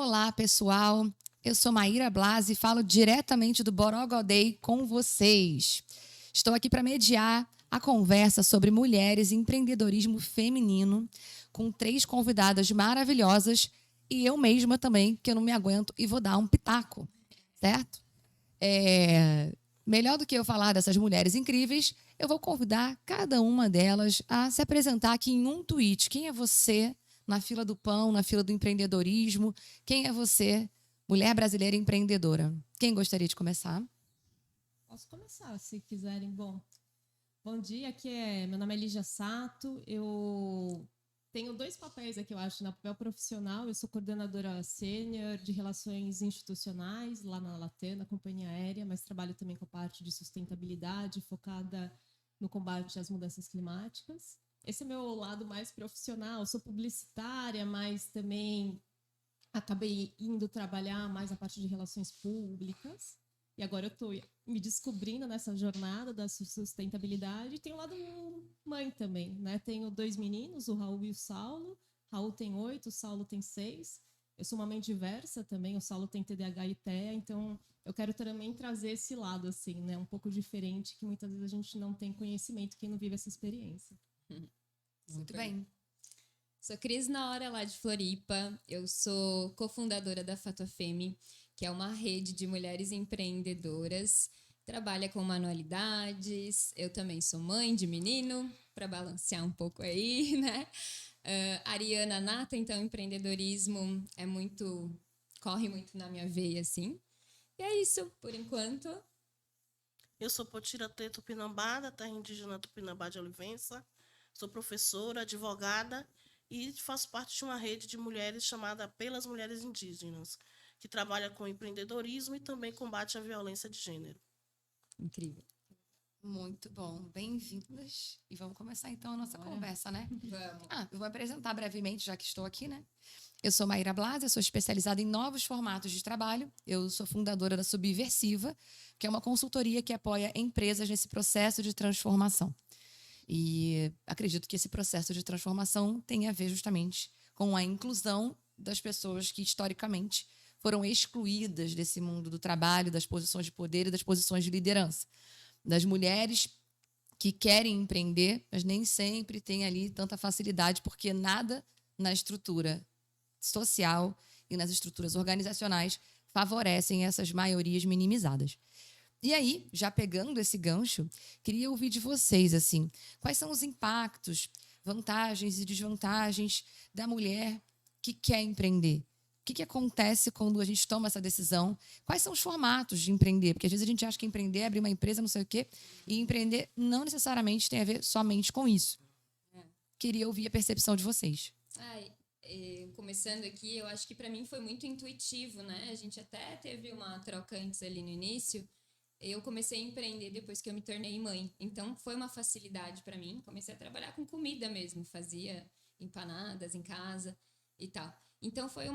Olá, pessoal. Eu sou Maíra Blasi e falo diretamente do Borogodei com vocês. Estou aqui para mediar a conversa sobre mulheres e empreendedorismo feminino com 3 convidadas maravilhosas e eu mesma também, que eu não me aguento e vou dar um pitaco, certo? Melhor do que eu falar dessas mulheres incríveis, eu vou convidar cada uma delas a se apresentar aqui em um tweet. Quem é você na fila do pão, na fila do empreendedorismo? Quem é você, mulher brasileira empreendedora? Quem gostaria de começar? Posso começar, se quiserem. Bom dia, meu nome é Lígia Sato, eu tenho 2 papéis aqui, eu acho, no papel profissional. Eu sou coordenadora sênior de relações institucionais lá na Latam, na companhia aérea, mas trabalho também com a parte de sustentabilidade, focada no combate às mudanças climáticas. Esse é meu lado mais profissional. Eu sou publicitária, mas também acabei indo trabalhar mais a parte de relações públicas. E agora eu estou me descobrindo nessa jornada da sustentabilidade. E tenho o lado mãe também, né? Tenho 2 meninos, o Raul e o Saulo. Raul tem 8, o Saulo tem 6. Eu sou uma mãe diversa também, o Saulo tem TDAH e TEA, então eu quero também trazer esse lado, assim, né? Um pouco diferente, que muitas vezes a gente não tem conhecimento, quem não vive essa experiência. Muito bem. Sou Cris Nora, lá de Floripa. Eu sou cofundadora da Fatuafemi, que é uma rede de mulheres empreendedoras. Trabalha com manualidades. Eu também sou mãe de menino, para balancear um pouco aí, né? Ariana Nata, então empreendedorismo corre muito na minha veia, assim. E é isso, por enquanto. Eu sou Potira T. Tupinambá, da terra indígena Tupinambá de Olivença. Sou professora, advogada e faço parte de uma rede de mulheres chamada Pelas Mulheres Indígenas, que trabalha com empreendedorismo e também combate à violência de gênero. Incrível. Muito bom. Bem-vindas. E vamos começar então a nossa conversa, né? Vamos. Eu vou apresentar brevemente, já que estou aqui, né? Eu sou Maíra Blasi, eu sou especializada em novos formatos de trabalho. Eu sou fundadora da Subversiva, que é uma consultoria que apoia empresas nesse processo de transformação. E acredito que esse processo de transformação tem a ver justamente com a inclusão das pessoas que, historicamente, foram excluídas desse mundo do trabalho, das posições de poder e das posições de liderança. Das mulheres que querem empreender, mas nem sempre têm ali tanta facilidade, porque nada na estrutura social e nas estruturas organizacionais favorecem essas maiorias minimizadas. E aí, já pegando esse gancho, queria ouvir de vocês, assim, quais são os impactos, vantagens e desvantagens da mulher que quer empreender? O que acontece quando a gente toma essa decisão? Quais são os formatos de empreender? Porque às vezes a gente acha que empreender é abrir uma empresa, não sei o quê, e empreender não necessariamente tem a ver somente com isso. Queria ouvir a percepção de vocês. Começando aqui, eu acho que para mim foi muito intuitivo, né? A gente até teve uma troca antes ali no início. Eu comecei a empreender depois que eu me tornei mãe. Então, foi uma facilidade para mim. Comecei a trabalhar com comida mesmo. Fazia empanadas em casa e tal. Então, foi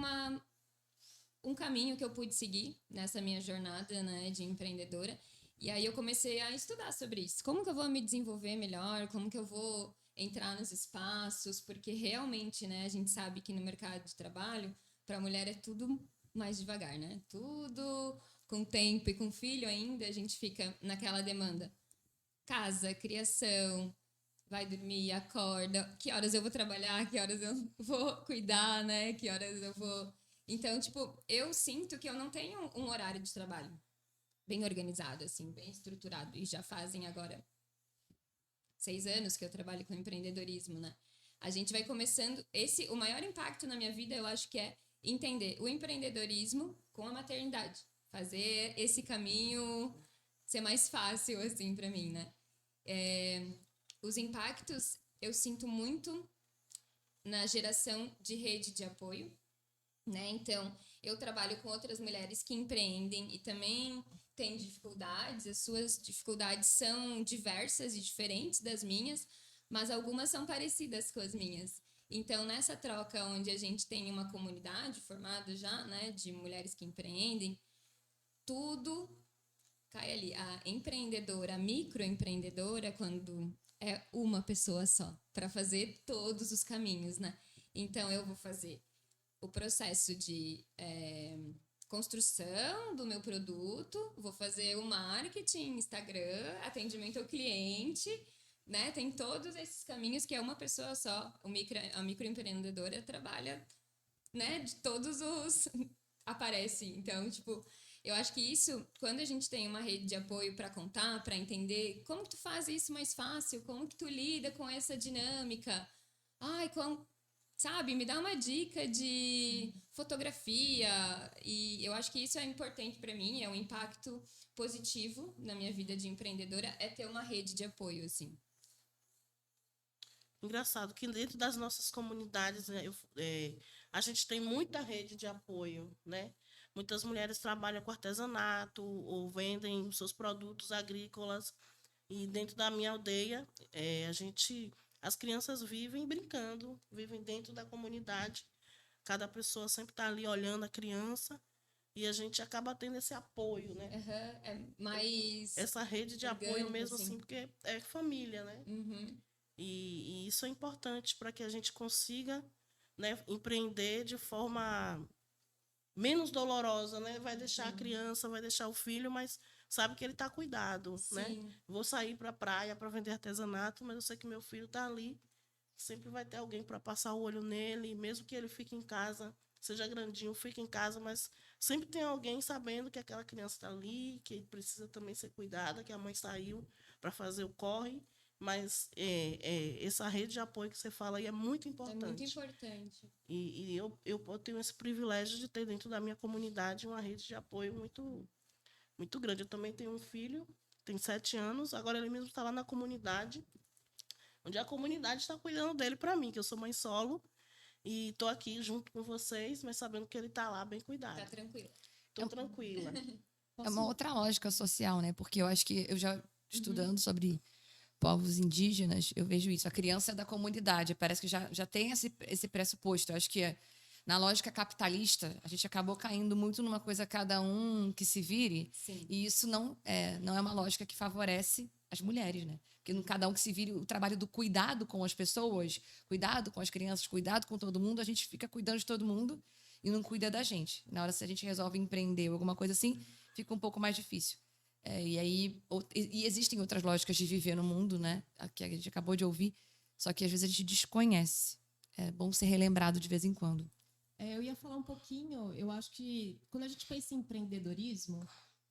um caminho que eu pude seguir nessa minha jornada, né, de empreendedora. E aí, eu comecei a estudar sobre isso. Como que eu vou me desenvolver melhor? Como que eu vou entrar nos espaços? Porque, realmente, né, a gente sabe que no mercado de trabalho, para a mulher é tudo mais devagar, né? Tudo com tempo e com filho ainda, a gente fica naquela demanda. Casa, criação, vai dormir, acorda, que horas eu vou trabalhar, que horas eu vou cuidar, né? Que horas eu vou... Então, tipo, eu sinto que eu não tenho um horário de trabalho bem organizado, assim, bem estruturado. E já fazem agora 6 anos que eu trabalho com empreendedorismo, né? A gente vai começando... O maior impacto na minha vida, eu acho que é entender o empreendedorismo com a maternidade. Fazer esse caminho ser mais fácil, assim, para mim, né? Os impactos eu sinto muito na geração de rede de apoio, né? Então, eu trabalho com outras mulheres que empreendem e também têm dificuldades. As suas dificuldades são diversas e diferentes das minhas, mas algumas são parecidas com as minhas. Então, nessa troca onde a gente tem uma comunidade formada já, né, de mulheres que empreendem, tudo cai ali. A empreendedora, a microempreendedora, quando é uma pessoa só, para fazer todos os caminhos, né? Então, eu vou fazer o processo de construção do meu produto, vou fazer o marketing, Instagram, atendimento ao cliente, né? Tem todos esses caminhos que é uma pessoa só. A microempreendedora trabalha, né? De todos os... aparece. Então, tipo, eu acho que isso, quando a gente tem uma rede de apoio para contar, para entender como que tu faz isso mais fácil, como que tu lida com essa dinâmica. Ai, como... Sabe, me dá uma dica de fotografia, e eu acho que isso é importante para mim, é um impacto positivo na minha vida de empreendedora, é ter uma rede de apoio, assim. Engraçado que dentro das nossas comunidades, né, a gente tem muita rede de apoio, né? Muitas mulheres trabalham com artesanato ou vendem os seus produtos agrícolas. E dentro da minha aldeia, as crianças vivem brincando, vivem dentro da comunidade. Cada pessoa sempre está ali olhando a criança e a gente acaba tendo esse apoio, né? Uhum, é mais Essa rede de apoio orgânico, mesmo assim. assim, porque é família, né? Uhum. E isso é importante para que a gente consiga, né, empreender de forma menos dolorosa, né? Vai deixar a criança, vai deixar o filho, mas sabe que ele está cuidado, né? Sim. Vou sair para a praia para vender artesanato, mas eu sei que meu filho está ali. Sempre vai ter alguém para passar o olho nele, mesmo que ele fique em casa, seja grandinho, fique em casa, mas sempre tem alguém sabendo que aquela criança está ali, que precisa também ser cuidada, que a mãe saiu para fazer o corre. Mas essa rede de apoio que você fala aí é muito É muito importante. importante. E eu tenho esse privilégio de ter dentro da minha comunidade uma rede de apoio muito, muito grande. Eu também tenho um filho, tem 7 anos, agora ele mesmo está lá na comunidade, onde a comunidade está cuidando dele para mim, que eu sou mãe solo, e estou aqui junto com vocês, mas sabendo que ele está lá bem cuidado. Tá tranquilo. Estou tranquila. É uma outra lógica social, né? Porque eu acho que eu já estudando sobre povos indígenas, eu vejo isso. A criança é da comunidade, parece que já tem esse pressuposto. Eu acho que na lógica capitalista, a gente acabou caindo muito numa coisa cada um que se vire, Sim. e isso não é uma lógica que favorece as mulheres, né? Porque cada um que se vire, o trabalho do cuidado com as pessoas, cuidado com as crianças, cuidado com todo mundo, a gente fica cuidando de todo mundo e não cuida da gente. Na hora, se a gente resolve empreender ou alguma coisa assim, fica um pouco mais difícil. E aí existem outras lógicas de viver no mundo, né? Que a gente acabou de ouvir, só que às vezes a gente desconhece. É bom ser relembrado de vez em quando. Eu ia falar um pouquinho, eu acho que quando a gente pensa em empreendedorismo,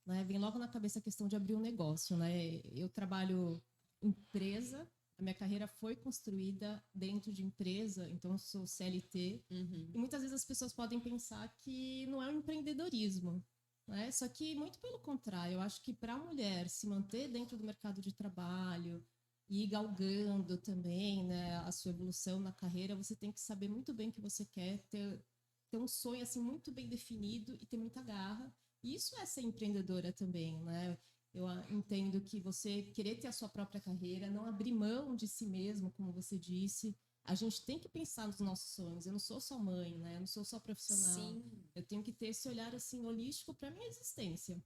né, vem logo na cabeça a questão de abrir um negócio, né? Eu trabalho empresa, a minha carreira foi construída dentro de empresa, então eu sou CLT, e muitas vezes as pessoas podem pensar que não é um empreendedorismo, né? Só que muito pelo contrário, eu acho que para a mulher se manter dentro do mercado de trabalho e ir galgando também, né, a sua evolução na carreira, você tem que saber muito bem o que você quer, ter um sonho assim muito bem definido e ter muita garra. E isso é ser empreendedora também, né? Eu entendo que você querer ter a sua própria carreira, não abrir mão de si mesmo, como você disse. A gente tem que pensar nos nossos sonhos. Eu não sou só mãe, né? Eu não sou só profissional. Sim. Eu tenho que ter esse olhar assim holístico para minha existência.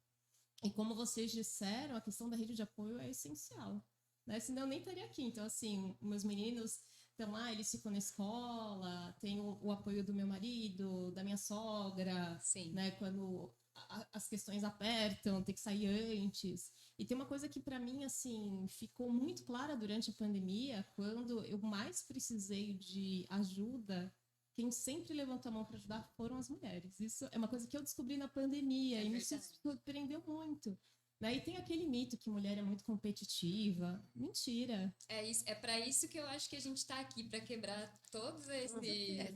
E como vocês disseram, a questão da rede de apoio é essencial, né? Senão eu nem estaria aqui. Então, assim, meus meninos estão lá, eles ficam na escola, tem o apoio do meu marido, da minha sogra, Sim. né? Quando as questões apertam, tem que sair antes. E tem uma coisa que para mim assim ficou muito clara durante a pandemia, quando eu mais precisei de ajuda, quem sempre levantou a mão para ajudar foram as mulheres. Isso é uma coisa que eu descobri na pandemia e me surpreendeu muito. Né? E tem aquele mito que mulher é muito competitiva. Mentira. É para isso que eu acho que a gente está aqui, para quebrar todos esses...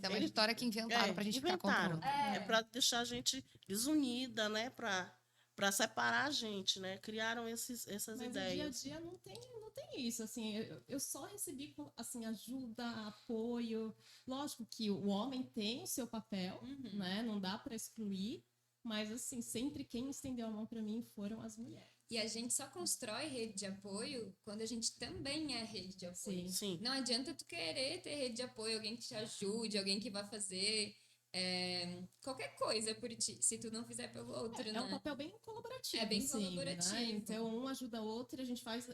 É uma história que inventaram pra gente ficar controlando. É para deixar a gente desunida, né? Para separar a gente, né? Criaram essas Mas ideias. no dia a dia não tem isso, assim, eu só recebi, assim, ajuda, apoio. Lógico que o homem tem o seu papel, né? Não dá para excluir, mas, assim, sempre quem estendeu a mão para mim foram as mulheres. E a gente só constrói rede de apoio quando a gente também é rede de apoio. Sim. Não adianta tu querer ter rede de apoio, alguém que te ajude, alguém que vai fazer qualquer coisa por ti, se tu não fizer pelo outro, né? É um papel bem colaborativo. É bem assim, colaborativo. Né? Então, um ajuda o outro e a gente faz...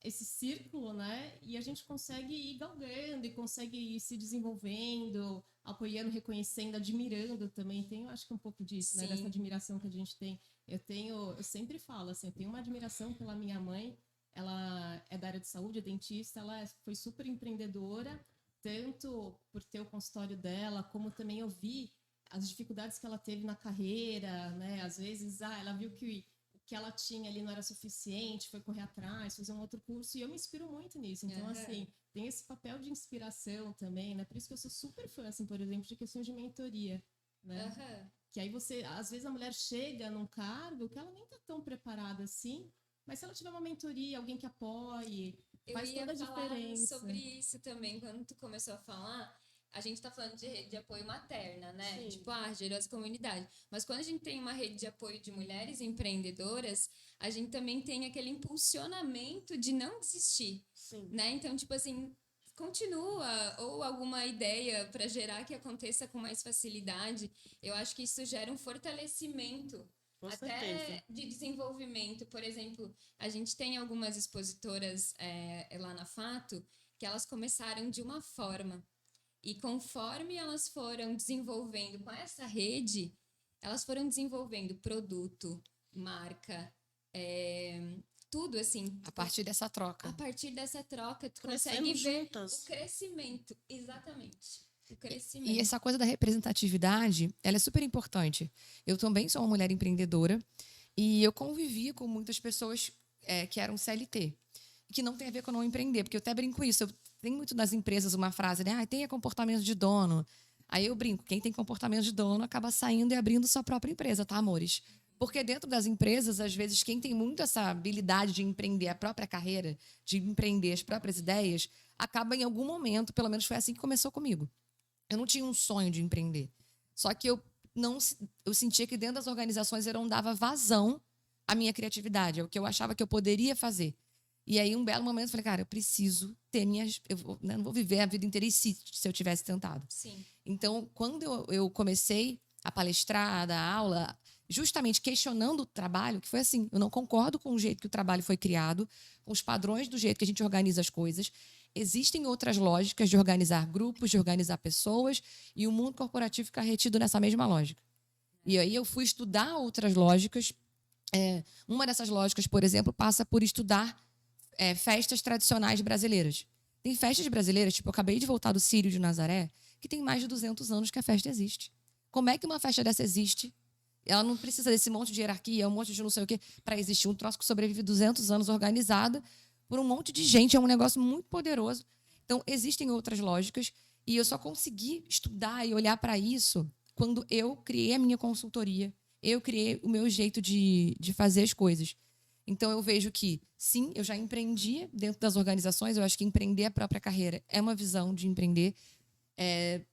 esse círculo, né? E a gente consegue ir galgando e consegue ir se desenvolvendo, apoiando, reconhecendo, admirando também. Tem, eu acho que um pouco disso, né? Sim. Dessa admiração que a gente tem. Eu sempre falo assim, eu tenho uma admiração pela minha mãe. Ela é da área de saúde, é dentista, foi super empreendedora, tanto por ter o consultório dela, como também eu vi as dificuldades que ela teve na carreira, né? Às vezes, ela viu que o que ela tinha ali não era suficiente, foi correr atrás, fazer um outro curso, e eu me inspiro muito nisso. Então, assim, tem esse papel de inspiração também, né? Por isso que eu sou super fã, assim, por exemplo, de questões de mentoria, né? Que aí você, às vezes a mulher chega num cargo que ela nem tá tão preparada assim, mas se ela tiver uma mentoria, alguém que apoie, faz toda a diferença. Sobre isso também, quando tu começou a falar, a gente tá falando de rede de apoio materna, né? Sim. Tipo, Generosa Comunidade. Mas quando a gente tem uma rede de apoio de mulheres empreendedoras, a gente também tem aquele impulsionamento de não desistir, Sim. né? Então, tipo assim, continua, ou alguma ideia para gerar que aconteça com mais facilidade. Eu acho que isso gera um fortalecimento Com até certeza. de desenvolvimento. Por exemplo, a gente tem algumas expositoras lá na Fato que elas começaram de uma forma. E conforme elas foram desenvolvendo com essa rede, elas foram desenvolvendo produto, marca, tudo assim. A partir dessa troca. A partir dessa troca, tu Crescendo consegue ver juntas. o crescimento. Exatamente. O crescimento. E essa coisa da representatividade, ela é super importante. Eu também sou uma mulher empreendedora e eu convivi com muitas pessoas que eram CLT, que não tem a ver com não empreender, porque eu até brinco isso. Tem muito nas empresas uma frase, né? Tenha comportamento de dono. Aí eu brinco, quem tem comportamento de dono acaba saindo e abrindo sua própria empresa, tá, amores? Porque dentro das empresas, às vezes, quem tem muito essa habilidade de empreender a própria carreira, de empreender as próprias ideias, acaba em algum momento, pelo menos foi assim que começou comigo. Eu não tinha um sonho de empreender. Só que eu sentia que dentro das organizações eu não dava vazão à minha criatividade, ao que eu achava que eu poderia fazer. E aí, um belo momento, eu falei, cara, eu preciso ter minhas... Eu não vou viver a vida inteira se eu tivesse tentado. Sim. Então, quando eu comecei a palestrar, a dar aula, justamente questionando o trabalho, que foi assim, eu não concordo com o jeito que o trabalho foi criado, com os padrões do jeito que a gente organiza as coisas. Existem outras lógicas de organizar grupos, de organizar pessoas, e o mundo corporativo fica retido nessa mesma lógica. E aí eu fui estudar outras lógicas. Uma dessas lógicas, por exemplo, passa por estudar festas tradicionais brasileiras. Tem festas brasileiras, tipo, eu acabei de voltar do Círio de Nazaré, que tem mais de 200 anos que a festa existe. Como é que uma festa dessa existe? Ela não precisa desse monte de hierarquia, um monte de não sei o quê, para existir um troço que sobrevive 200 anos organizada por um monte de gente. É um negócio muito poderoso. Então, existem outras lógicas e eu só consegui estudar e olhar para isso quando eu criei a minha consultoria, eu criei o meu jeito de fazer as coisas. Então, eu vejo que, sim, eu já empreendi dentro das organizações. Eu acho que empreender a própria carreira é uma visão de empreender.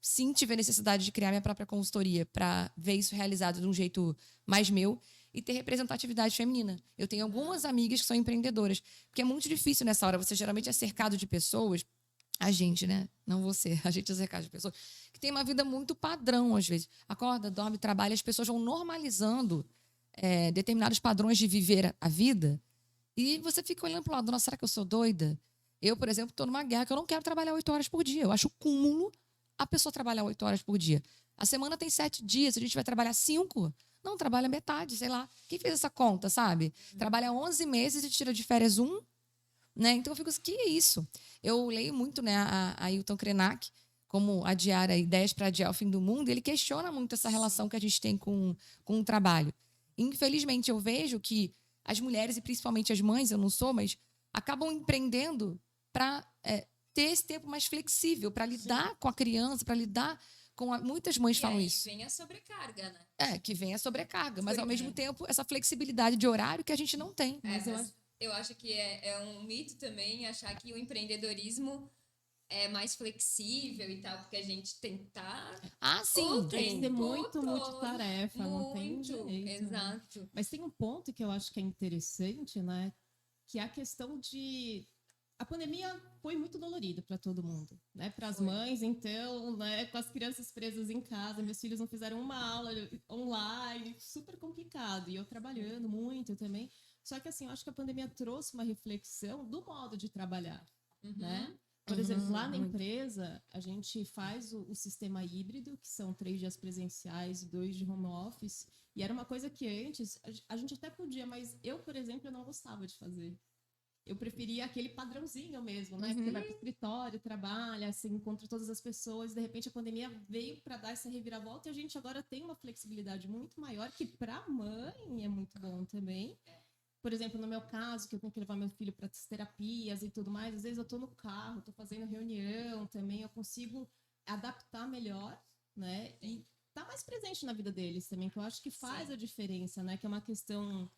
Sim, tive a necessidade de criar minha própria consultoria para ver isso realizado de um jeito mais meu e ter representatividade feminina. Eu tenho algumas amigas que são empreendedoras, porque é muito difícil nessa hora. Você geralmente é cercado de pessoas, a gente, né? Não você, a gente é cercado de pessoas que tem uma vida muito padrão, às vezes. Acorda, dorme, trabalha, as pessoas vão normalizando determinados padrões de viver a vida e você fica olhando para o lado, nossa, será que eu sou doida? Eu, por exemplo, estou numa guerra que eu não quero trabalhar 8 horas por dia. Eu acho cúmulo a pessoa trabalhar 8 horas por dia. A semana tem 7 dias, a gente vai trabalhar 5? Não, trabalha metade, sei lá. Quem fez essa conta, sabe? Trabalha 11 meses e tira de férias 1, né? Então eu fico assim, que é isso? Eu leio muito, né, a Ailton Krenak, como adiar ideias para adiar o fim do mundo, e ele questiona muito essa relação que a gente tem com o trabalho. Infelizmente, eu vejo que as mulheres, e principalmente as mães, eu não sou, mas acabam empreendendo para ter esse tempo mais flexível, para lidar com a criança, para lidar com... Muitas mães falam isso. Vem a sobrecarga, né? Que vem a sobrecarga, mas ao mesmo tempo essa flexibilidade de horário que a gente não tem. Mas eu acho que é um mito também achar que o empreendedorismo é mais flexível e tal, porque a gente tem que estar... Sim. Tem que ser muito multitarefa, não tem jeito. Exato. Né? Mas tem um ponto que eu acho que é interessante, né? Que é a questão de... A pandemia foi muito dolorida para todo mundo, né? Para as mães, então, né? Com as crianças presas em casa, meus filhos não fizeram uma aula online, super complicado. E eu trabalhando muito também. Só que, assim, eu acho que a pandemia trouxe uma reflexão do modo de trabalhar, Uhum. né? Por exemplo, lá na empresa, a gente faz o sistema híbrido, que são 3 dias presenciais e 2 de home office. E era uma coisa que antes a gente até podia, mas eu, por exemplo, eu não gostava de fazer. Eu preferia aquele padrãozinho mesmo, né? Que você vai para o escritório, trabalha, você encontra todas as pessoas. De repente, a pandemia veio para dar essa reviravolta e a gente agora tem uma flexibilidade muito maior, que para a mãe é muito bom também. Por exemplo, no meu caso, que eu tenho que levar meu filho para terapias e tudo mais, às vezes eu estou no carro, estou fazendo reunião também, eu consigo adaptar melhor, né? E tá mais presente na vida deles também, que eu acho que faz a diferença, né? Que é uma questão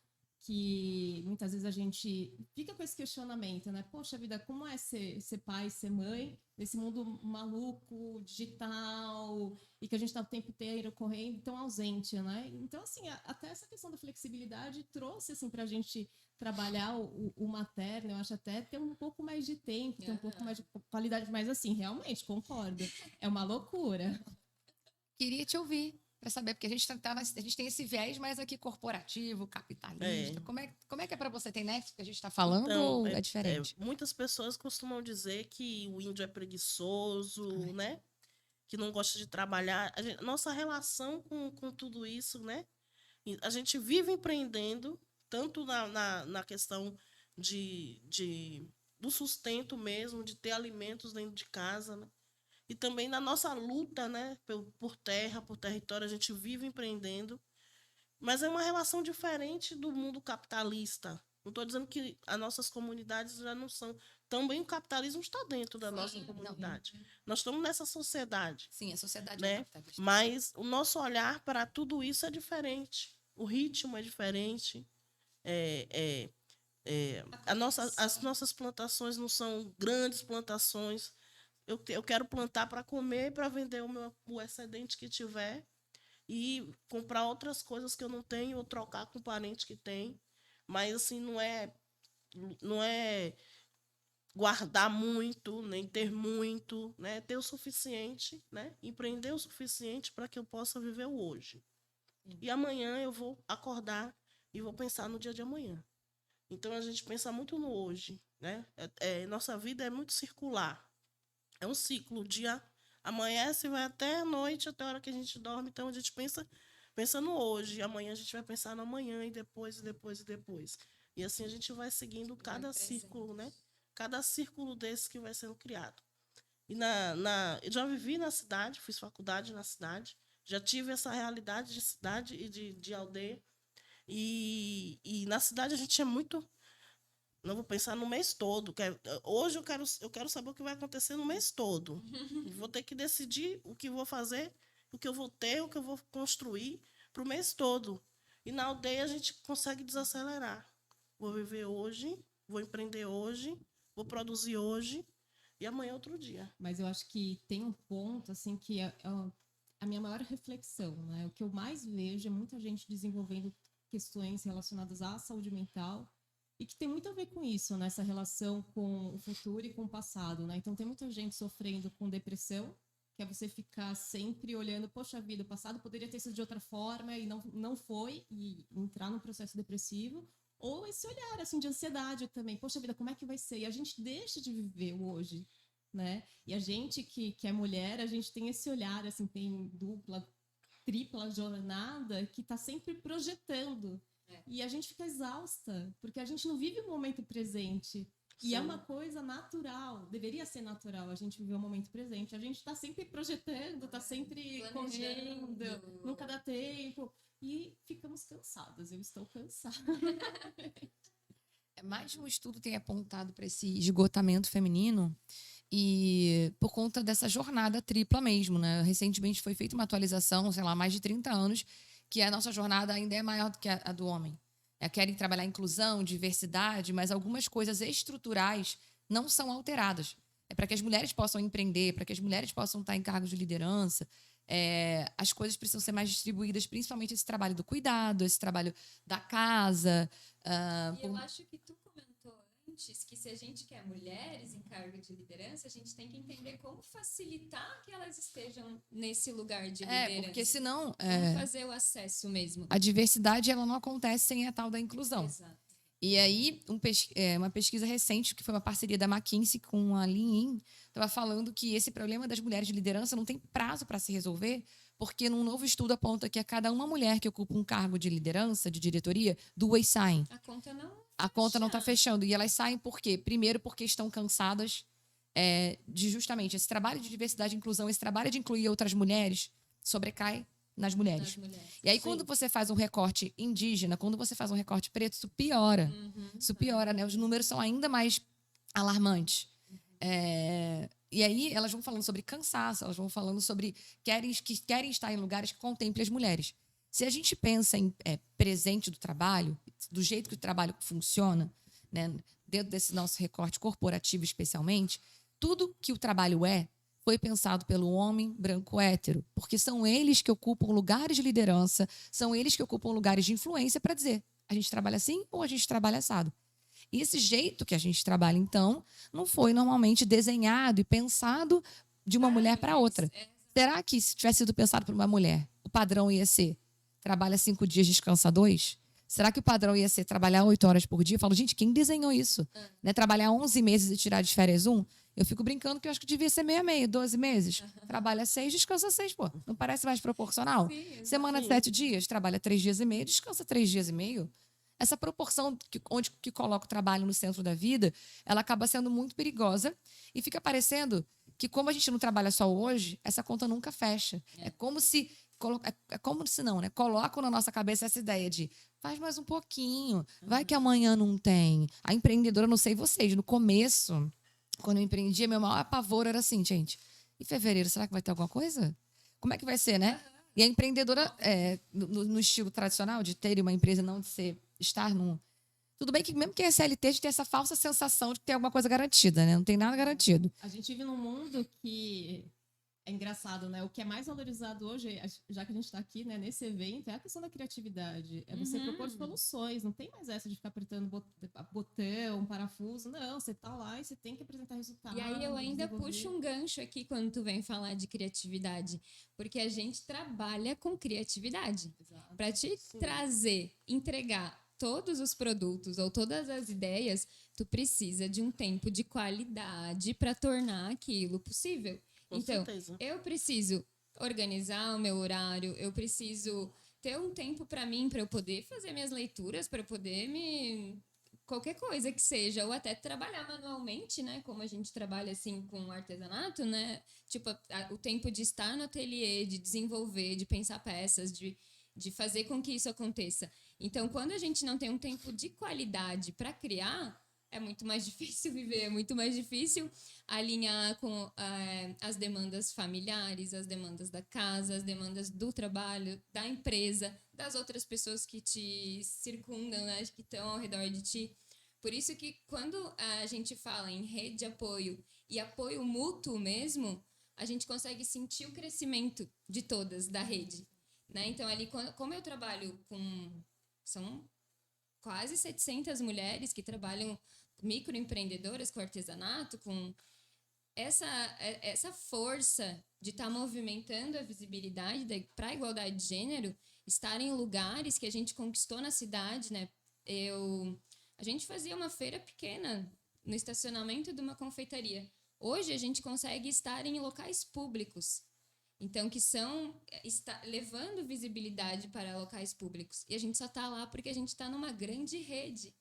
que muitas vezes a gente fica com esse questionamento, né? Poxa vida, como é ser pai, ser mãe, nesse mundo maluco, digital, e que a gente tá o tempo inteiro correndo, tão ausente, né? Então, assim, até essa questão da flexibilidade trouxe, assim, pra gente trabalhar o materno, eu acho até ter um pouco mais de tempo, ter um pouco mais de qualidade, mas, assim, realmente, concordo, é uma loucura. Queria te ouvir para saber, porque a gente tem esse viés mais aqui corporativo, capitalista. Como é que é para você? Tem nexo que a gente está falando Então, ou é diferente? muitas pessoas costumam dizer que o índio é preguiçoso, né? Que não gosta de trabalhar. Nossa relação com tudo isso, né? A gente vive empreendendo, tanto na questão do sustento mesmo, de ter alimentos dentro de casa, né? E também na nossa luta, né? Por terra, por território, a gente vive empreendendo. Mas é uma relação diferente do mundo capitalista. Não estou dizendo que as nossas comunidades já não são. Também o capitalismo está dentro da nossa comunidade. Nós estamos nessa sociedade. Sim, a sociedade é Né? capitalista. Mas o nosso olhar para tudo isso é diferente. O ritmo é diferente. As nossas plantações não são grandes plantações. Eu quero plantar para comer, para vender o excedente que tiver e comprar outras coisas que eu não tenho ou trocar com o parente que tem. Mas assim, não é guardar muito, nem ter muito, né? Ter o suficiente, né? Empreender o suficiente para que eu possa viver o hoje. E amanhã eu vou acordar e vou pensar no dia de amanhã. Então a gente pensa muito no hoje, né? Nossa vida é muito circular. É um ciclo. O dia amanhece e vai até a noite, até a hora que a gente dorme. Então a gente pensa no hoje. E amanhã a gente vai pensar no amanhã e depois, e depois, e depois. E assim a gente vai seguindo cada círculo, né? Cada círculo desse que vai sendo criado. E eu já vivi na cidade, fiz faculdade na cidade, já tive essa realidade de cidade e de aldeia. E na cidade a gente é muito. Não vou pensar no mês todo. Hoje eu quero saber o que vai acontecer no mês todo. Vou ter que decidir o que vou fazer, o que eu vou ter, o que eu vou construir para o mês todo. E na aldeia a gente consegue desacelerar. Vou viver hoje, vou empreender hoje, vou produzir hoje e amanhã é outro dia. Mas eu acho que tem um ponto, assim, que é a minha maior reflexão, né? O que eu mais vejo é muita gente desenvolvendo questões relacionadas à saúde mental e que tem muito a ver com isso, nessa relação com o futuro e com o passado, né? Então tem muita gente sofrendo com depressão, que é você ficar sempre olhando, poxa vida, o passado poderia ter sido de outra forma e não foi, e entrar num processo depressivo, ou esse olhar, assim, de ansiedade também, poxa vida, como é que vai ser? E a gente deixa de viver o hoje, né? E a gente que é mulher, a gente tem esse olhar, assim, tem dupla, tripla jornada que está sempre projetando. E a gente fica exausta, porque a gente não vive o momento presente. E é uma coisa natural, deveria ser natural a gente viver o momento presente. A gente está sempre projetando, está sempre correndo, nunca dá tempo. E ficamos cansadas, eu estou cansada. Mais um estudo tem apontado para esse esgotamento feminino e por conta dessa jornada tripla mesmo, né? Recentemente foi feita uma atualização, sei lá, mais de 30 anos, que a nossa jornada ainda é maior do que a do homem. Querem trabalhar inclusão, diversidade, mas algumas coisas estruturais não são alteradas. É para que as mulheres possam empreender, para que as mulheres possam estar em cargos de liderança. As coisas precisam ser mais distribuídas, principalmente esse trabalho do cuidado, esse trabalho da casa. Eu acho que tu comentou antes que se a gente quer mulheres em cargo de liderança, a gente tem que entender como facilitar que elas estejam nesse lugar de liderança. Porque senão... Como fazer o acesso mesmo. A diversidade ela não acontece sem a tal da inclusão. Exato. E aí, uma pesquisa recente, que foi uma parceria da McKinsey com a Lean, estava falando que esse problema das mulheres de liderança não tem prazo para se resolver, porque num novo estudo aponta que a cada uma mulher que ocupa um cargo de liderança, de diretoria, 2 saem. A conta não está fechando. E elas saem por quê? Primeiro, porque estão cansadas de justamente esse trabalho de diversidade e inclusão, esse trabalho de incluir outras mulheres, sobrecai nas mulheres. E aí, quando você faz um recorte indígena, quando você faz um recorte preto, isso piora. Isso piora, né? Os números são ainda mais alarmantes. E aí, elas vão falando sobre cansaço, elas vão falando sobre que querem estar em lugares que contemplem as mulheres. Se a gente pensa em presente do trabalho, do jeito que o trabalho funciona, né, dentro desse nosso recorte corporativo especialmente, tudo que o trabalho foi pensado pelo homem branco hétero, porque são eles que ocupam lugares de liderança, são eles que ocupam lugares de influência para dizer, a gente trabalha assim ou a gente trabalha assado. E esse jeito que a gente trabalha, então, não foi normalmente desenhado e pensado de uma mulher para outra. Será que, se tivesse sido pensado por uma mulher, o padrão ia ser trabalha 5 dias, descansa 2? Será que o padrão ia ser trabalhar 8 horas por dia? Eu falo, gente, quem desenhou isso? Né? Trabalhar 11 meses e tirar de férias 1? Eu fico brincando que eu acho que devia ser meio, 12 meses. Trabalha 6, descansa 6, pô. Não parece mais proporcional? Sim, Semana de 7 dias, trabalha 3 dias e meio, descansa 3 dias e meio. Essa proporção que coloca o trabalho no centro da vida, ela acaba sendo muito perigosa e fica parecendo que, como a gente não trabalha só hoje, essa conta nunca fecha. É como se não, né? Colocam na nossa cabeça essa ideia de faz mais um pouquinho, vai que amanhã não tem. A empreendedora, não sei vocês, no começo, quando eu empreendia, meu maior pavor era assim, gente, em fevereiro, será que vai ter alguma coisa? Como é que vai ser, né? E a empreendedora, no estilo tradicional, de ter uma empresa, não de estar num... Tudo bem que mesmo que é CLT, a gente tem essa falsa sensação de que tem alguma coisa garantida, né? Não tem nada garantido. A gente vive num mundo que é engraçado, né? O que é mais valorizado hoje, já que a gente está aqui, né, nesse evento, é a questão da criatividade. É você propor soluções. Não tem mais essa de ficar apertando botão, parafuso. Não, você tá lá e você tem que apresentar resultados. E aí eu ainda puxo um gancho aqui quando tu vem falar de criatividade, porque a gente trabalha com criatividade. Para te trazer, entregar todos os produtos ou todas as ideias, tu precisa de um tempo de qualidade para tornar aquilo possível. Com então, certeza. Eu preciso organizar o meu horário, eu preciso ter um tempo para mim, para eu poder fazer minhas leituras, para eu poder qualquer coisa que seja, ou até trabalhar manualmente, né? Como a gente trabalha assim com artesanato, né? Tipo, o tempo de estar no ateliê, de desenvolver, de pensar peças, de fazer com que isso aconteça. Então, quando a gente não tem um tempo de qualidade para criar, é muito mais difícil viver, é muito mais difícil alinhar com as demandas familiares, as demandas da casa, as demandas do trabalho, da empresa, das outras pessoas que te circundam, né, que estão ao redor de ti. Por isso que quando a gente fala em rede de apoio e apoio mútuo mesmo, a gente consegue sentir o crescimento de todas da rede. Né? Então, ali, como eu trabalho são quase 700 mulheres que trabalham microempreendedoras com artesanato, com essa força de estar movimentando a visibilidade para a igualdade de gênero, estar em lugares que a gente conquistou na cidade, né? A gente fazia uma feira pequena no estacionamento de uma confeitaria. Hoje a gente consegue estar em locais públicos. Então, que está levando visibilidade para locais públicos. E a gente só está lá porque a gente está numa grande rede.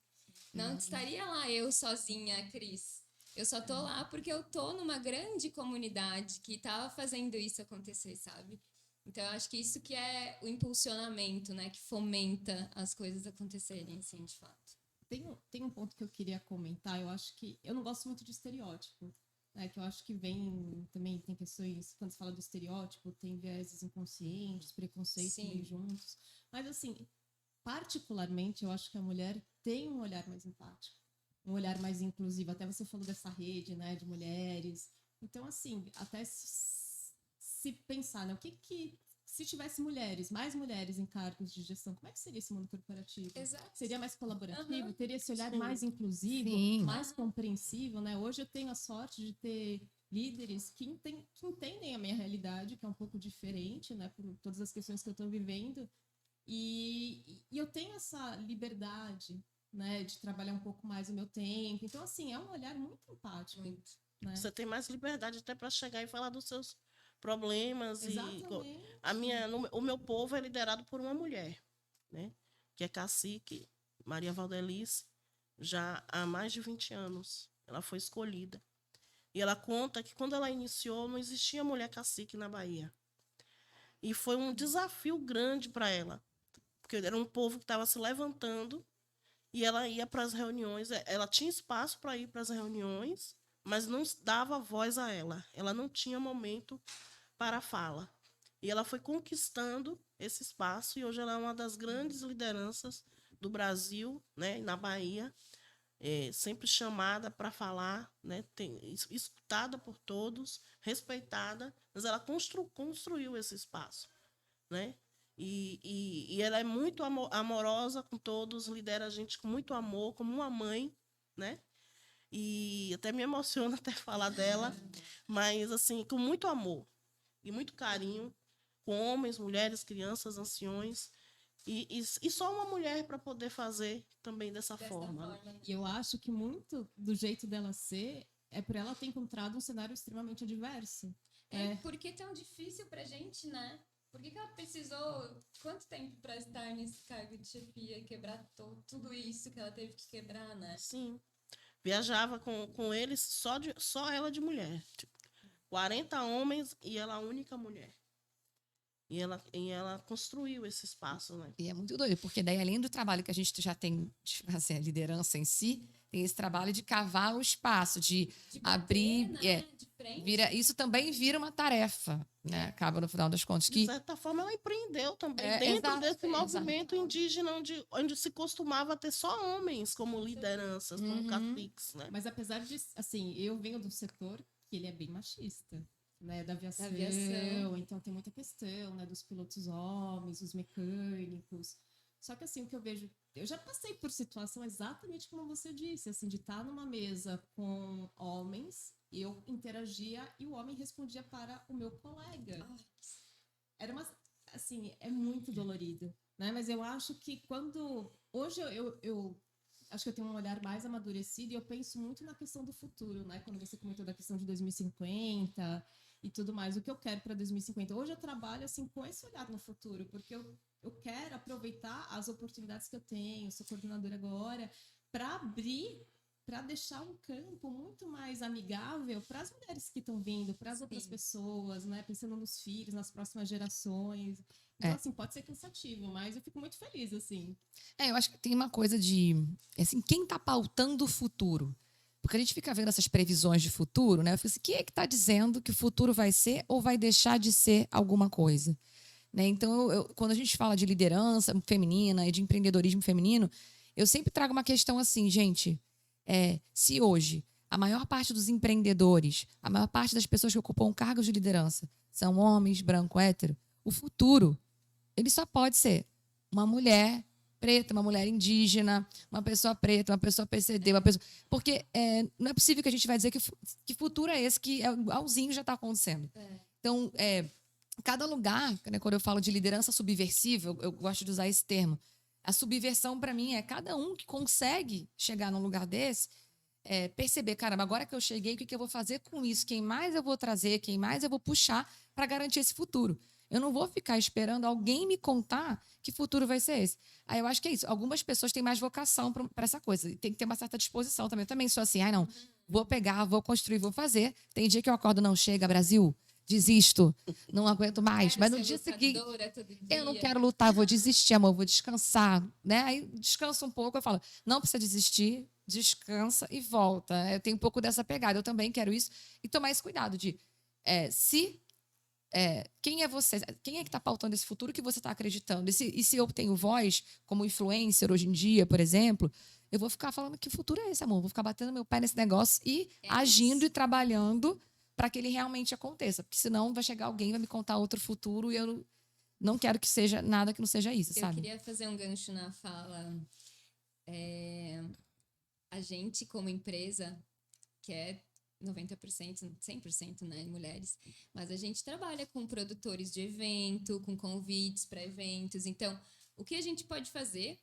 Não estaria lá eu sozinha, Cris. Eu só tô lá porque eu tô numa grande comunidade que estava fazendo isso acontecer, sabe? Então, eu acho que isso que é o impulsionamento, né? Que fomenta as coisas acontecerem, assim, de fato. Tem um ponto que eu queria comentar. Eu acho que... Eu não gosto muito de estereótipo. Que eu acho que também tem questões, quando se fala do estereótipo, tem vieses inconscientes, preconceitos bem juntos. Mas, assim, particularmente, eu acho que a mulher tem um olhar mais empático, um olhar mais inclusivo. Até você falou dessa rede, né, de mulheres. Então, assim, até se pensar, né, se tivesse mais mulheres em cargos de gestão, como é que seria esse mundo corporativo? Exato. Seria mais colaborativo? Teria esse olhar mais inclusivo, mais compreensível, né? Hoje eu tenho a sorte de ter líderes que entendem a minha realidade, que é um pouco diferente, né? Por todas as questões que eu estou vivendo. E eu tenho essa liberdade, né? De trabalhar um pouco mais o meu tempo. Então, assim, é um olhar muito empático. Muito. Né? Você tem mais liberdade até para chegar e falar dos seus problemas. Exatamente. O meu povo é liderado por uma mulher, né? Que é cacique, Maria Valdelice, já há mais de 20 anos. Ela foi escolhida. E ela conta que quando ela iniciou, não existia mulher cacique na Bahia. E foi um desafio grande para ela, porque era um povo que estava se levantando e ela ia para as reuniões. Ela tinha espaço para ir para as reuniões, mas não dava voz a ela. Ela não tinha momento para a fala. E ela foi conquistando esse espaço e hoje ela é uma das grandes lideranças do Brasil, né, na Bahia, sempre chamada para falar, né, escutada por todos, respeitada, mas ela construiu esse espaço, né? E ela é muito amorosa com todos, lidera a gente com muito amor, como uma mãe, né? E até me emociona até falar dela, mas assim, com muito amor e muito carinho, com homens, mulheres, crianças, anciões, e só uma mulher para poder fazer também dessa forma. Né? E eu acho que muito do jeito dela ser é por ela ter encontrado um cenário extremamente adverso. Por que é tão difícil pra gente, né? Por que ela precisou quanto tempo para estar nesse cargo de chefia, quebrar tudo isso que ela teve que quebrar, né? Sim. Viajava com eles só ela de mulher. Tipo, 40 homens e ela a única mulher. E ela construiu esse espaço, né? E é muito doido, porque daí, além do trabalho que a gente já tem, assim, a liderança em si, tem esse trabalho de cavar o espaço, de abrir. Bater, né? De frente. Isso também vira uma tarefa, né? Acaba, no final das contas. De certa forma, ela empreendeu também dentro desse movimento indígena, onde se costumava ter só homens como lideranças, como caciques, né? Mas apesar de, assim, eu venho do setor que ele é bem machista. Né, da aviação, então tem muita questão, né, dos pilotos homens, os mecânicos. Só que assim, o que eu vejo, eu já passei por situação exatamente como você disse, assim, de estar numa mesa com homens, eu interagia e o homem respondia para o meu colega. Era uma, assim, é muito dolorido, né? Mas eu acho que quando hoje eu acho que eu tenho um olhar mais amadurecido e eu penso muito na questão do futuro, né? Quando você comentou da questão de 2050 e tudo mais, o que eu quero para 2050. Hoje eu trabalho assim com esse olhar no futuro, porque eu quero aproveitar as oportunidades que eu tenho, sou coordenadora agora, para abrir, para deixar um campo muito mais amigável para as mulheres que estão vindo, para as outras pessoas, né? Pensando nos filhos, nas próximas gerações. Então, assim, pode ser cansativo, mas eu fico muito feliz, assim. Eu acho que tem uma coisa de, assim, quem tá pautando o futuro? Porque a gente fica vendo essas previsões de futuro, né? Eu fico assim, quem é que tá dizendo que o futuro vai ser ou vai deixar de ser alguma coisa? Né? Então, quando a gente fala de liderança feminina e de empreendedorismo feminino, eu sempre trago uma questão assim, gente, se hoje a maior parte dos empreendedores, a maior parte das pessoas que ocupam cargos de liderança são homens, branco, hétero, o futuro, ele só pode ser uma mulher preta, uma mulher indígena, uma pessoa preta, uma pessoa PCD, uma pessoa... Porque não é possível que a gente vai dizer que futuro é esse, que igualzinho já está acontecendo. Então, cada lugar, né, quando eu falo de liderança subversiva, eu gosto de usar esse termo. A subversão, para mim, é cada um que consegue chegar num lugar desse, perceber, caramba, agora que eu cheguei, o que eu vou fazer com isso? Quem mais eu vou trazer? Quem mais eu vou puxar para garantir esse futuro? Eu não vou ficar esperando alguém me contar que futuro vai ser esse. Aí eu acho que é isso. Algumas pessoas têm mais vocação para essa coisa. Tem que ter uma certa disposição também. Eu também sou assim, não, vou pegar, vou construir, vou fazer. Tem dia que eu acordo, não chega, Brasil, desisto, não aguento mais. Mas no dia seguinte, eu não quero lutar, vou desistir, amor, vou descansar. Né? Aí descanso um pouco, eu falo, não precisa desistir, descansa e volta. Eu tenho um pouco dessa pegada. Eu também quero isso. E tomar esse cuidado de quem é você? Quem é que está pautando esse futuro que você está acreditando? E se eu tenho voz como influencer hoje em dia, por exemplo, eu vou ficar falando que futuro é esse, amor? Vou ficar batendo meu pé nesse negócio e agindo e trabalhando para que ele realmente aconteça. Porque senão vai chegar alguém, vai me contar outro futuro e eu não quero que seja nada que não seja isso, sabe? Eu queria fazer um gancho na fala. A gente, como empresa, que é 90%, 100%, né, mulheres, mas a gente trabalha com produtores de evento, com convites para eventos. Então, o que a gente pode fazer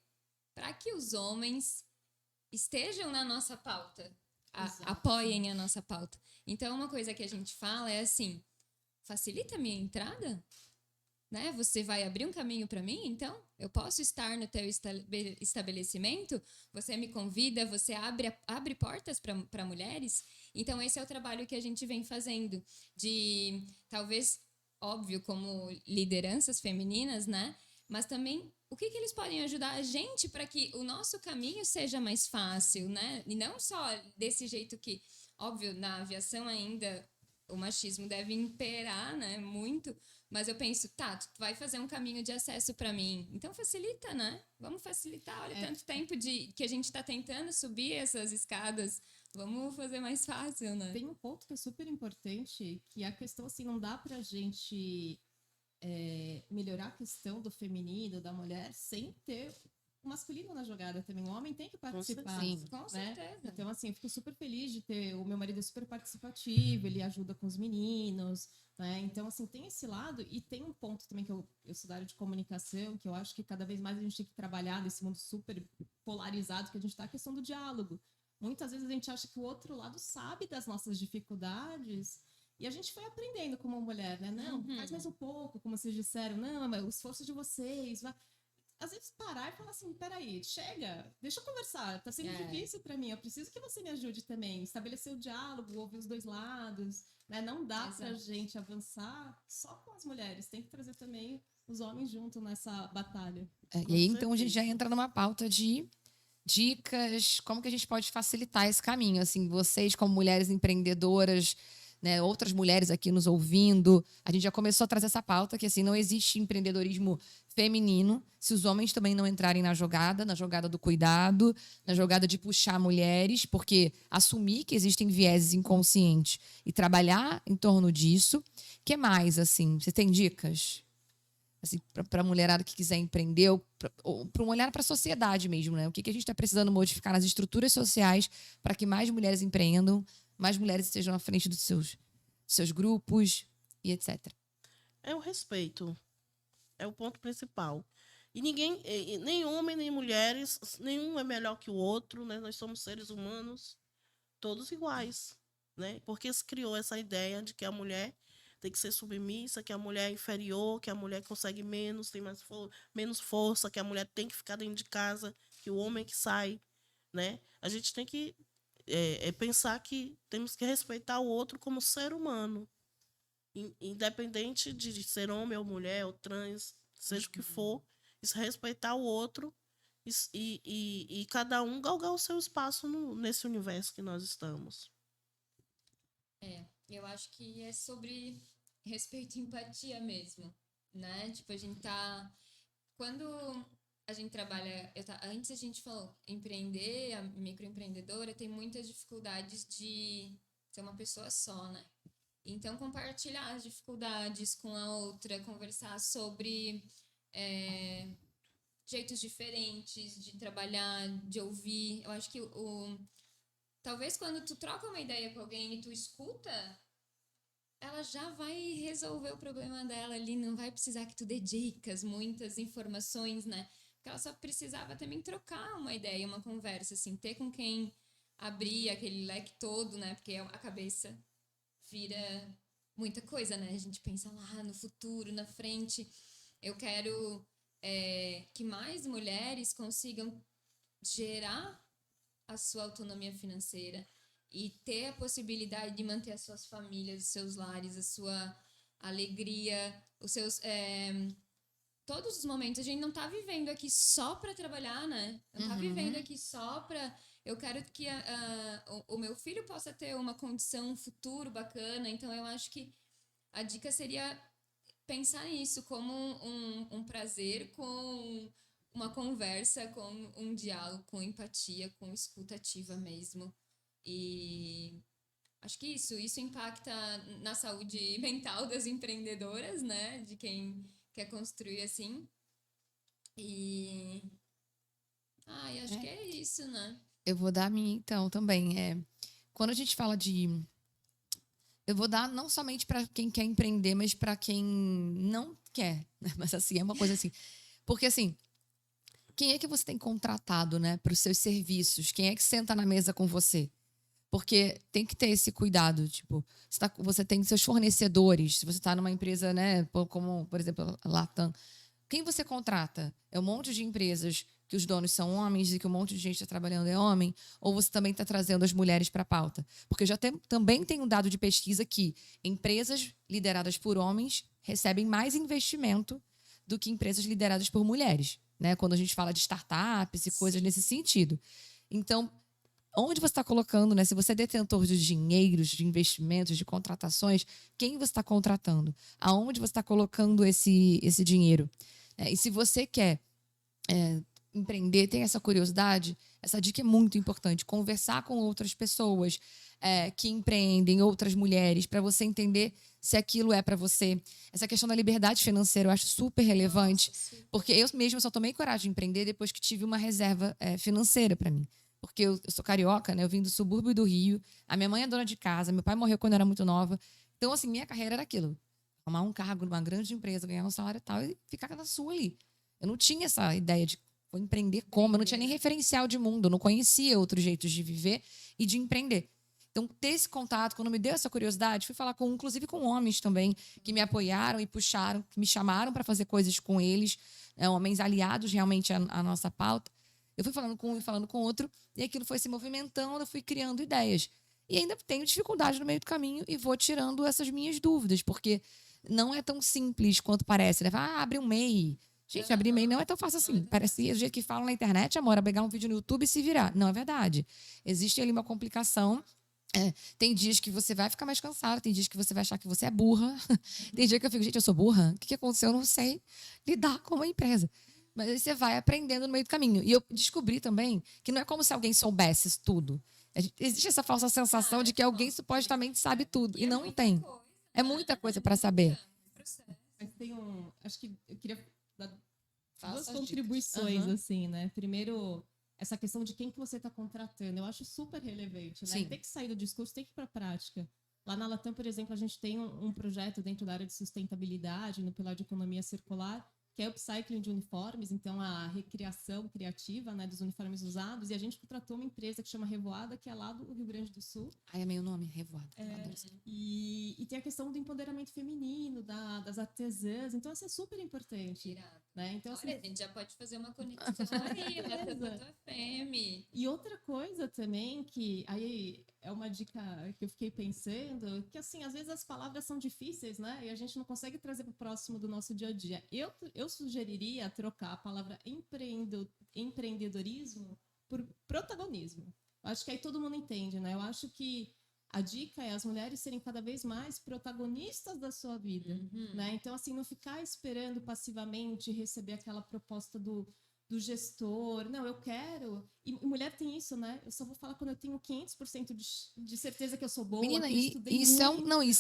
para que os homens estejam na nossa pauta, Exato. apoiem a nossa pauta. Então, uma coisa que a gente fala é assim, facilita a minha entrada? Né? Você vai abrir um caminho para mim, então? Eu posso estar no teu estabelecimento? Você me convida, você abre portas para mulheres? Então, esse é o trabalho que a gente vem fazendo, de talvez, óbvio, como lideranças femininas, né? Mas também, o que eles podem ajudar a gente para que o nosso caminho seja mais fácil, né? E não só desse jeito que, óbvio, na aviação ainda o machismo deve imperar, né? Muito. Mas eu penso, tá, tu vai fazer um caminho de acesso para mim. Então facilita, né? Vamos facilitar. Olha, tanto tempo que a gente está tentando subir essas escadas. Vamos fazer mais fácil, né? Tem um ponto que é super importante, que é a questão, assim, não dá pra gente melhorar a questão do feminino, da mulher, sem ter o masculino na jogada também. O homem tem que participar. Sim. Com né? certeza. Então, assim, eu fico super feliz de ter... O meu marido é super participativo, ele ajuda com os meninos, né? Então, assim, tem esse lado. E tem um ponto também que eu sou da área de comunicação, que eu acho que cada vez mais a gente tem que trabalhar nesse mundo super polarizado que a gente está, a questão do diálogo. Muitas vezes a gente acha que o outro lado sabe das nossas dificuldades e a gente foi aprendendo como mulher, né? Não, faz mais um pouco, como vocês disseram. Não, mas o esforço de vocês... Vai... Às vezes parar e falar assim, peraí, chega, deixa eu conversar, tá sendo difícil pra mim, eu preciso que você me ajude também, estabelecer o diálogo, ouvir os dois lados, né? Não dá pra gente avançar só com as mulheres, tem que trazer também os homens junto nessa batalha. E aí, então, a gente já entra numa pauta de dicas, como que a gente pode facilitar esse caminho. Assim, vocês, como mulheres empreendedoras, né, outras mulheres aqui nos ouvindo, a gente já começou a trazer essa pauta que, assim, não existe empreendedorismo feminino se os homens também não entrarem na jogada do cuidado, na jogada de puxar mulheres, porque assumir que existem vieses inconscientes e trabalhar em torno disso. O que mais, assim? Você tem dicas? Assim, para a mulherada que quiser empreender, ou para uma olhar para a sociedade mesmo, né? O que a gente está precisando modificar nas estruturas sociais para que mais mulheres empreendam, mais mulheres estejam à frente dos seus grupos e etc. É o respeito. É o ponto principal. E ninguém, nem homem, nem mulheres, nenhum é melhor que o outro, né? Nós somos seres humanos, todos iguais, né? Porque se criou essa ideia de que a mulher tem que ser submissa, que a mulher é inferior, que a mulher consegue menos, tem menos força, que a mulher tem que ficar dentro de casa, que o homem que sai, né? A gente tem que pensar que temos que respeitar o outro como ser humano, independente de ser homem ou mulher ou trans, seja o que for, isso respeitar o outro e cada um galgar o seu espaço nesse universo que nós estamos. Eu acho que é sobre respeito e empatia mesmo, né? Tipo, a gente tá... Quando a gente trabalha... Antes a gente falou, empreender, a microempreendedora tem muitas dificuldades de ser uma pessoa só, né? Então, compartilhar as dificuldades com a outra, conversar sobre jeitos diferentes de trabalhar, de ouvir. Eu acho que talvez quando tu troca uma ideia com alguém e tu escuta, ela já vai resolver o problema dela ali, não vai precisar que tu dê dicas, muitas informações, né? Porque ela só precisava também trocar uma ideia, uma conversa, assim, ter com quem abrir aquele leque todo, né? Porque a cabeça vira muita coisa, né? A gente pensa lá no futuro, na frente. Eu quero que mais mulheres consigam gerar a sua autonomia financeira e ter a possibilidade de manter as suas famílias, os seus lares, a sua alegria, os seus... todos os momentos. A gente não tá vivendo aqui só para trabalhar, né? Não tá vivendo aqui só para... Eu quero que o meu filho possa ter uma condição, um futuro bacana. Então, eu acho que a dica seria pensar nisso como um prazer, com uma conversa, com um diálogo, com empatia, com escuta ativa mesmo. E acho que isso impacta na saúde mental das empreendedoras, né? De quem quer construir assim. E... acho que é isso, né? Eu vou dar a minha, então, também. Quando a gente fala de... Eu vou dar não somente para quem quer empreender, mas para quem não quer. Mas, assim, é uma coisa assim. Porque, assim, quem é que você tem contratado, né, para os seus serviços? Quem é que senta na mesa com você? Porque tem que ter esse cuidado, tipo, você tem seus fornecedores, se você está numa empresa, né, como, por exemplo, a Latam, quem você contrata? É um monte de empresas que os donos são homens e que um monte de gente está trabalhando é homem? Ou você também está trazendo as mulheres para a pauta? Porque também tem um dado de pesquisa que empresas lideradas por homens recebem mais investimento do que empresas lideradas por mulheres, né? Quando a gente fala de startups e coisas nesse sentido. Então, onde você está colocando, né? Se você é detentor de dinheiros, de investimentos, de contratações, quem você está contratando? Aonde você está colocando esse dinheiro? E se você quer empreender, tem essa curiosidade, essa dica é muito importante. Conversar com outras pessoas que empreendem, outras mulheres, para você entender se aquilo é para você. Essa questão da liberdade financeira eu acho super relevante, porque eu mesma só tomei coragem de empreender depois que tive uma reserva financeira para mim. Porque eu sou carioca, né? Eu vim do subúrbio do Rio, a minha mãe é dona de casa, meu pai morreu quando eu era muito nova. Então, assim, minha carreira era aquilo. Arrumar um cargo numa grande empresa, ganhar um salário e tal, e ficar na sua ali. Eu não tinha essa ideia de vou empreender como, eu não tinha nem referencial de mundo, eu não conhecia outros jeitos de viver e de empreender. Então, ter esse contato, quando me deu essa curiosidade, fui falar inclusive com homens também, que me apoiaram e puxaram, que me chamaram para fazer coisas com eles, homens aliados realmente à nossa pauta. Eu fui falando com um e falando com outro, e aquilo foi se movimentando, eu fui criando ideias. E ainda tenho dificuldade no meio do caminho e vou tirando essas minhas dúvidas, porque não é tão simples quanto parece, né? Abre um MEI. Gente, abrir MEI não é tão fácil assim. Parece o jeito que falam na internet, amor, é pegar um vídeo no YouTube e se virar. Não é verdade. Existe ali uma complicação. Tem dias que você vai ficar mais cansada, tem dias que você vai achar que você é burra. Tem dia que eu fico, gente, eu sou burra? O que aconteceu? Eu não sei lidar com uma empresa. Mas aí você vai aprendendo no meio do caminho. E eu descobri também que não é como se alguém soubesse tudo. Existe essa falsa sensação de que alguém supostamente sabe tudo. E não tem. É muita coisa para saber. Mas tem acho que eu queria dar duas Faça contribuições, assim, né? Primeiro, essa questão de quem que você está contratando. Eu acho super relevante, né? Sim. Tem que sair do discurso, tem que ir para a prática. Lá na Latam, por exemplo, a gente tem um projeto dentro da área de sustentabilidade, no pilar de economia circular, que é o upcycling de uniformes, então a recriação criativa, né, dos uniformes usados, e a gente contratou uma empresa que chama Revoada, que é lá do Rio Grande do Sul. Ai, é meio nome, Revoada. E tem a questão do empoderamento feminino, das artesãs, então isso é super importante. Né? Então, assim, olha, a gente já pode fazer uma conexão aí, Latam FM. E outra coisa também, que aí é uma dica que eu fiquei pensando, que assim, às vezes as palavras são difíceis, né? E a gente não consegue trazer para o próximo do nosso dia a dia. Eu sugeriria trocar a palavra empreendedorismo por protagonismo. Eu acho que aí todo mundo entende, né? Eu acho que a dica é as mulheres serem cada vez mais protagonistas da sua vida, né? Então, assim, não ficar esperando passivamente receber aquela proposta do gestor. Não, eu quero... E mulher tem isso, né? Eu só vou falar quando eu tenho 500% de certeza que eu sou boa. Menina, isso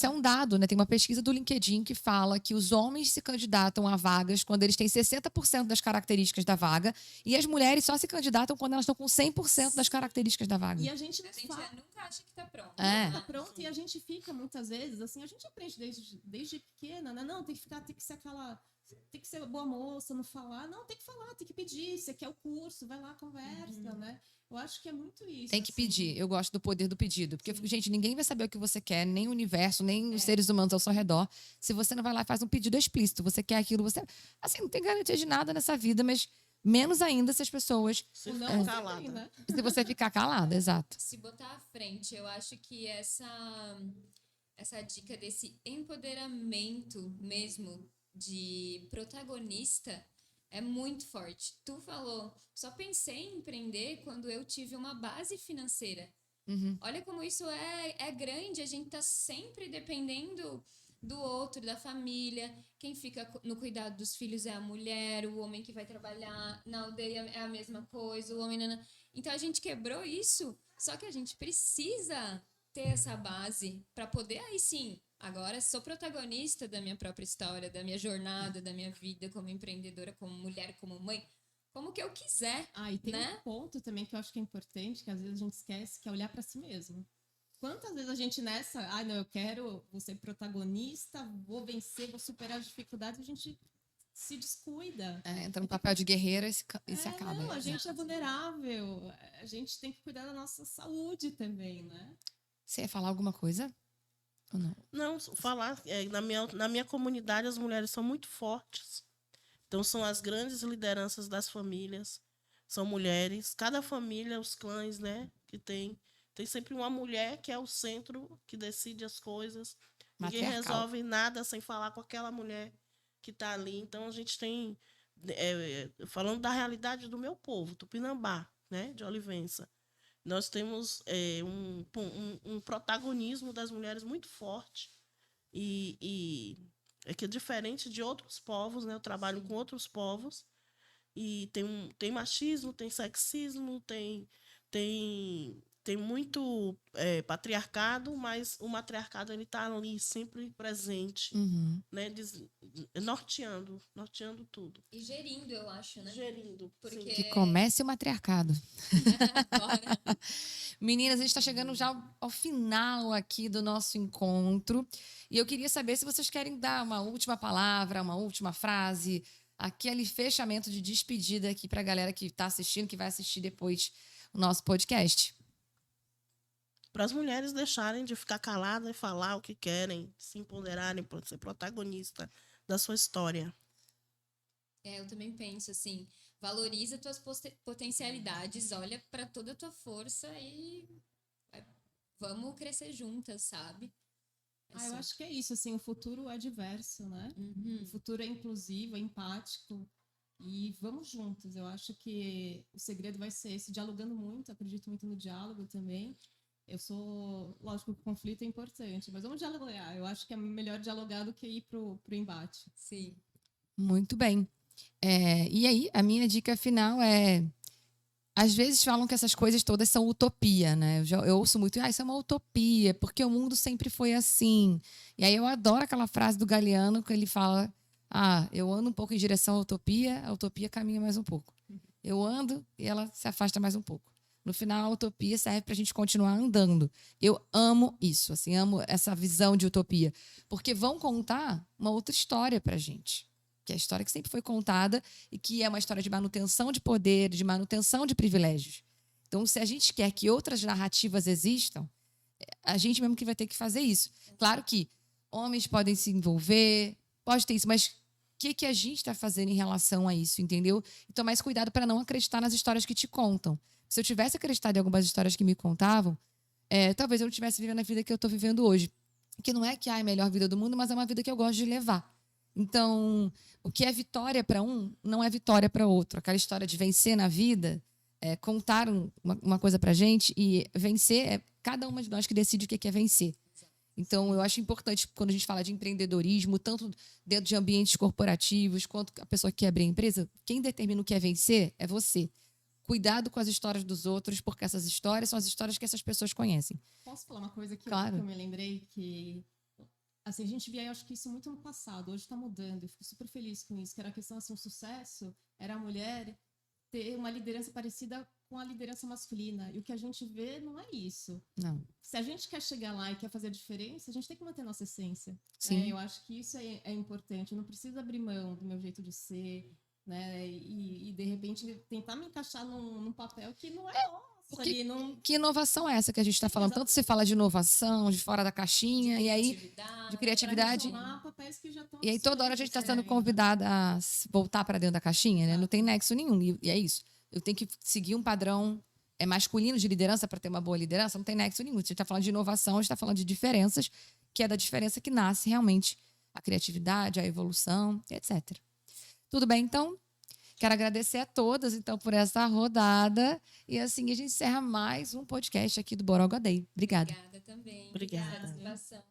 é um dado, né? Tem uma pesquisa do LinkedIn que fala que os homens se candidatam a vagas quando eles têm 60% das características da vaga e as mulheres só se candidatam quando elas estão com 100% das características da vaga. E a gente nunca acha que tá pronto. Tá pronto, e a gente fica muitas vezes, assim, a gente aprende desde pequena, né? Não, tem que ser aquela... Tem que ser boa moça, não falar. Não, tem que falar, tem que pedir. Você quer o curso, vai lá, conversa, né? Eu acho que é muito isso. Tem que assim. pedir. Eu gosto do poder do pedido. Porque eu fico, gente, ninguém vai saber o que você quer, nem o universo, nem os seres humanos ao seu redor. Se você não vai lá e faz um pedido explícito, você quer aquilo, você... Assim, não tem garantia de nada nessa vida, mas menos ainda se as pessoas... Se ficar calada. Tem, né? Se você ficar calada, exato. Se botar à frente, eu acho que essa dica desse empoderamento mesmo de protagonista é muito forte. Tu falou, só pensei em empreender quando eu tive uma base financeira. Olha como isso é grande, a gente tá sempre dependendo do outro, da família. Quem fica no cuidado dos filhos é a mulher, o homem que vai trabalhar na aldeia é a mesma coisa, o homem... Então a gente quebrou isso, só que a gente precisa ter essa base para poder, aí sim, agora sou protagonista da minha própria história, da minha jornada, da minha vida como empreendedora, como mulher, como mãe, como que eu quiser. E tem né? um ponto também que eu acho que é importante, que às vezes a gente esquece, que é olhar para si mesmo. Quantas vezes a gente não, eu quero ser protagonista, vou vencer, vou superar as dificuldades, a gente se descuida. Entra no papel de guerreira e se acaba. Não, a gente é vulnerável. A gente tem que cuidar da nossa saúde também, né? Você ia falar alguma coisa? Ou não? Não, falar, na minha comunidade as mulheres são muito fortes. Então são as grandes lideranças das famílias, são mulheres. Cada família, os clãs, né, que tem sempre uma mulher que é o centro, que decide as coisas. Ninguém Matriarcal. resolve nada sem falar com aquela mulher que está ali. Então a gente tem, falando da realidade do meu povo, Tupinambá, né, de Olivença, nós temos um protagonismo das mulheres muito forte e é que é diferente de outros povos, né? Eu trabalho com outros povos e tem machismo, tem sexismo, tem muito patriarcado, mas o matriarcado ele está ali sempre presente, Uhum. né? Norteando tudo. E gerindo, eu acho, né? Gerindo. Porque... sim. Que comece o matriarcado. Bora. Meninas, a gente está chegando já ao final aqui do nosso encontro. E eu queria saber se vocês querem dar uma última palavra, uma última frase, aquele fechamento de despedida aqui para a galera que está assistindo, que vai assistir depois o nosso podcast. Para as mulheres deixarem de ficar caladas e falar o que querem, se empoderarem para ser protagonista da sua história. Eu também penso assim, valoriza tuas potencialidades, olha para toda a tua força e vamos crescer juntas, sabe? Eu acho que é isso, assim, o futuro é diverso, né? O futuro é inclusivo, é empático e vamos juntos. Eu acho que o segredo vai ser esse, dialogando muito, acredito muito no diálogo também. Lógico que o conflito é importante, mas vamos dialogar. Eu acho que é melhor dialogar do que ir pro embate. Sim. Muito bem. E aí, a minha dica final é... Às vezes falam que essas coisas todas são utopia, né? Eu ouço muito, isso é uma utopia, porque o mundo sempre foi assim. E aí eu adoro aquela frase do Galeano, que ele fala, eu ando um pouco em direção à utopia, a utopia caminha mais um pouco. Eu ando e ela se afasta mais um pouco. No final, a utopia serve para a gente continuar andando. Eu amo isso, assim, amo essa visão de utopia. Porque vão contar uma outra história para a gente. Que é a história que sempre foi contada e que é uma história de manutenção de poder, de manutenção de privilégios. Então, se a gente quer que outras narrativas existam, a gente mesmo que vai ter que fazer isso. Claro que homens podem se envolver, pode ter isso, mas o que a gente está fazendo em relação a isso, entendeu? E tomar esse cuidado para não acreditar nas histórias que te contam. Se eu tivesse acreditado em algumas histórias que me contavam, talvez eu não estivesse vivendo a vida que eu estou vivendo hoje. Que não é que é a melhor vida do mundo, mas é uma vida que eu gosto de levar. Então, o que é vitória para um, não é vitória para outro. Aquela história de vencer na vida, contar uma coisa para a gente e vencer é cada uma de nós que decide o que é vencer. Então, eu acho importante, quando a gente fala de empreendedorismo, tanto dentro de ambientes corporativos, quanto a pessoa que quer abrir a empresa, quem determina o que é vencer é você. Cuidado com as histórias dos outros, porque essas histórias são as histórias que essas pessoas conhecem. Posso falar uma coisa que Claro. eu me lembrei? Que assim, a gente via, eu acho que isso muito no passado, hoje está mudando, eu fico super feliz com isso, que era a questão, assim, o sucesso era a mulher ter uma liderança parecida com a liderança masculina, e o que a gente vê não é isso. Não. Se a gente quer chegar lá e quer fazer a diferença, a gente tem que manter a nossa essência. Sim. Eu acho que isso é importante, eu não preciso abrir mão do meu jeito de ser, né, e de repente tentar me encaixar num papel que não é nosso. Porque, que inovação é essa que a gente está falando? Tanto se fala de inovação, de fora da caixinha, e aí de criatividade. E aí toda hora a gente está sendo convidada a voltar para dentro da caixinha, né? Não tem nexo nenhum. E é isso. Eu tenho que seguir um padrão masculino de liderança para ter uma boa liderança, não tem nexo nenhum. Se a gente está falando de inovação, a gente está falando de diferenças, que é da diferença que nasce realmente a criatividade, a evolução, etc. Tudo bem, então? Quero agradecer a todas, então, por essa rodada. E assim a gente encerra mais um podcast aqui do Borogodei. Obrigada. Obrigada também. Obrigada. Obrigada pela participação.